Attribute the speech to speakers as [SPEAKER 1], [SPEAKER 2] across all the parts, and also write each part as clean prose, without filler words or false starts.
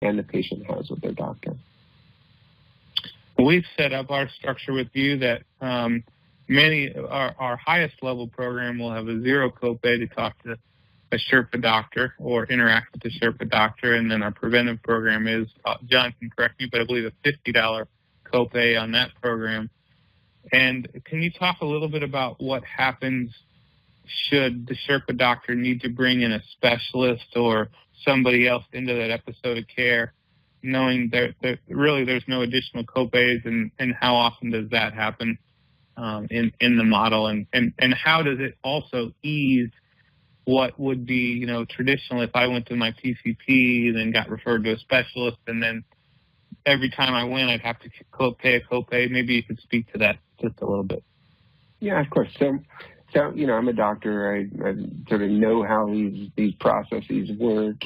[SPEAKER 1] and the patient has with their doctor.
[SPEAKER 2] We've set up our structure with you that our highest level program will have a zero copay to talk to a Sherpa doctor or interact with the Sherpa doctor, and then our preventive program is, John can correct me, but I believe a $50 copay on that program. And can you talk a little bit about what happens should the Sherpa doctor need to bring in a specialist or somebody else into that episode of care, knowing that really there's no additional copays, and how often does that happen in the model, and how does it also ease what would be, traditional if I went to my PCP and then got referred to a specialist, and then every time I went I'd have to pay a copay. Maybe you could speak to that just a little bit.
[SPEAKER 1] Yeah, of course. So I'm a doctor. I sort of know how these processes work.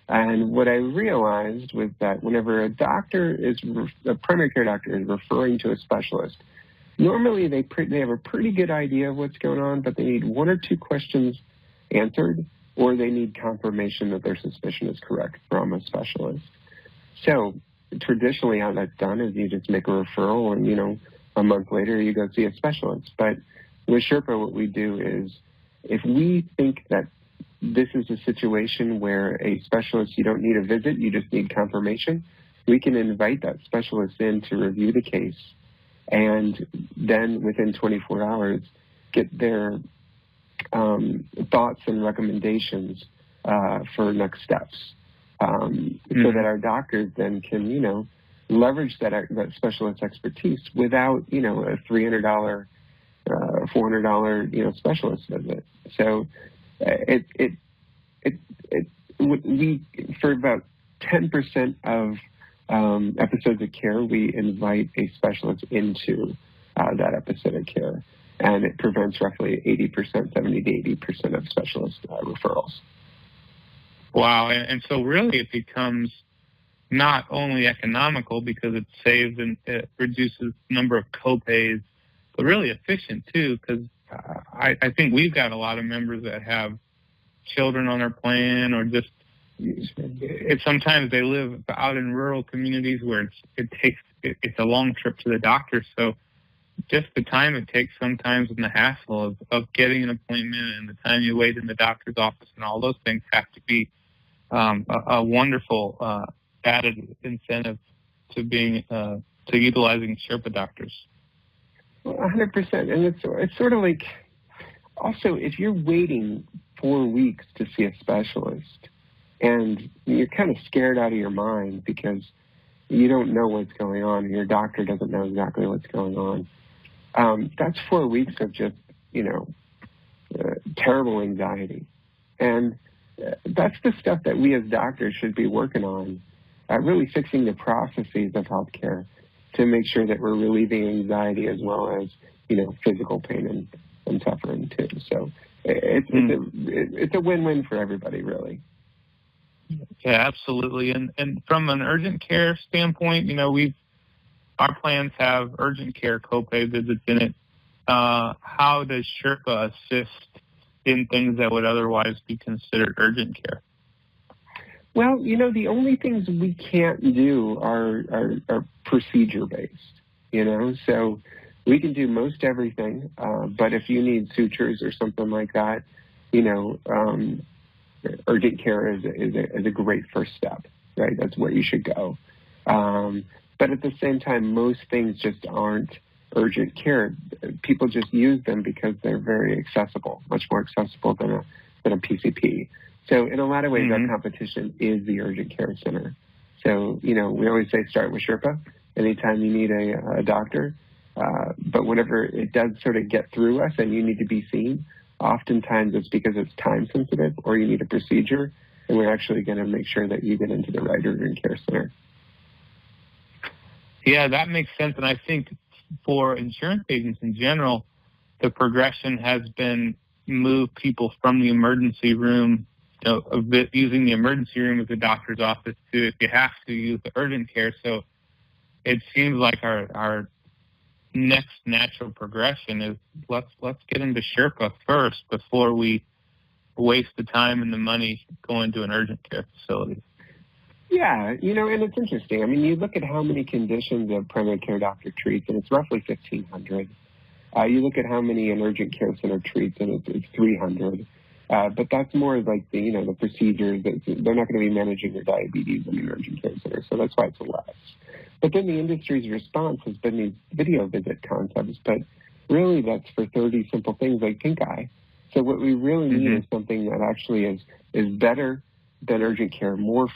[SPEAKER 1] And what I realized was that whenever a primary care doctor is referring to a specialist, normally they have a pretty good idea of what's going on, but they need one or two questions answered, or they need confirmation that their suspicion is correct from a specialist. So traditionally how that's done is you just make a referral, and, a month later you go see a specialist. But with Sherpa, what we do is if we think that this is a situation where a specialist, you don't need a visit, you just need confirmation, we can invite that specialist in to review the case, and then within 24 hours get their thoughts and recommendations for next steps, so that our doctors then can, leverage that specialist expertise without, a $300, $400, specialist visit. So we for about 10% of episodes of care, we invite a specialist into that episode of care, and it prevents roughly 80%, 70 to 80% of specialist referrals.
[SPEAKER 2] Wow, and so really it becomes not only economical because it saves and it reduces the number of copays, but really efficient too, because I think we've got a lot of members that have children on their plan, or just sometimes they live out in rural communities where it's a long trip to the doctor. So just the time it takes sometimes and the hassle of getting an appointment and the time you wait in the doctor's office and all those things have to be a wonderful added incentive to utilizing Sherpa doctors.
[SPEAKER 1] Well, 100%. And it's sort of like, also, if you're waiting 4 weeks to see a specialist and you're kind of scared out of your mind because you don't know what's going on and your doctor doesn't know exactly what's going on, that's 4 weeks of just, terrible anxiety. And that's the stuff that we as doctors should be working on, really fixing the processes of healthcare to make sure that we're relieving anxiety as well as, physical pain and suffering too. So it's a win-win for everybody, really.
[SPEAKER 2] Yeah, absolutely. And from an urgent care standpoint, our plans have urgent care copay visits in it. How does Sherpa assist in things that would otherwise be considered urgent care?
[SPEAKER 1] Well, the only things we can't do are procedure-based, so we can do most everything, but if you need sutures or something like that, urgent care is a great first step, right? That's where you should go. But at the same time, most things just aren't urgent care. People just use them because they're very accessible, much more accessible than a PCP. So in a lot of ways, our competition is the urgent care center. So, we always say start with Sherpa anytime you need a doctor. But whenever it does sort of get through us and you need to be seen, oftentimes it's because it's time sensitive or you need a procedure, and we're actually going to make sure that you get into the right urgent care center.
[SPEAKER 2] Yeah, that makes sense. And I think for insurance agents in general, the progression has been move people from the emergency room, using the emergency room as a doctor's office to, if you have to, use the urgent care. So it seems like our next natural progression is let's get into Sherpa first before we waste the time and the money going to an urgent care facility.
[SPEAKER 1] Yeah, and it's interesting. I mean, you look at how many conditions a primary care doctor treats, and it's roughly 1,500. You look at how many an urgent care center treats, and it's 300. But that's more like the procedures. They're not going to be managing your diabetes in an urgent care center, so that's why it's less. But then the industry's response has been these video visit concepts, but really that's for 30 simple things like pink eye. So what we really need is something that actually is better than urgent care, more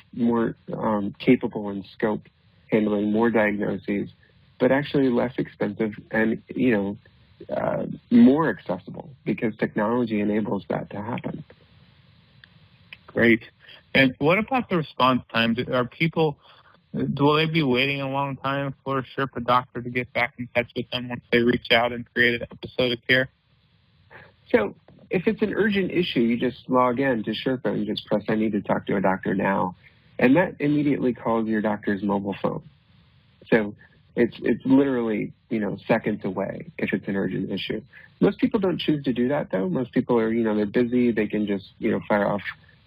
[SPEAKER 1] capable in scope, handling more diagnoses, but actually less expensive and more accessible because technology enables that to happen.
[SPEAKER 2] Great. And what about the response time? Will they be waiting a long time for a Sherpa doctor to get back in touch with them once they reach out and create an episode of care?
[SPEAKER 1] So if it's an urgent issue, you just log in to Sherpa and just press, I need to talk to a doctor now. And that immediately calls your doctor's mobile phone. So it's literally, seconds away if it's an urgent issue. Most people don't choose to do that, though. Most people are, they're busy. They can just, fire off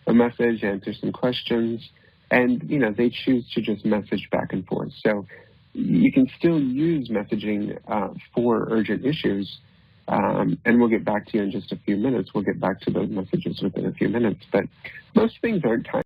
[SPEAKER 1] a message, answer some questions, and, they choose to just message back and forth. So you can still use messaging for urgent issues, and we'll get back to you in just a few minutes. We'll get back to those messages within a few minutes. But most things aren't time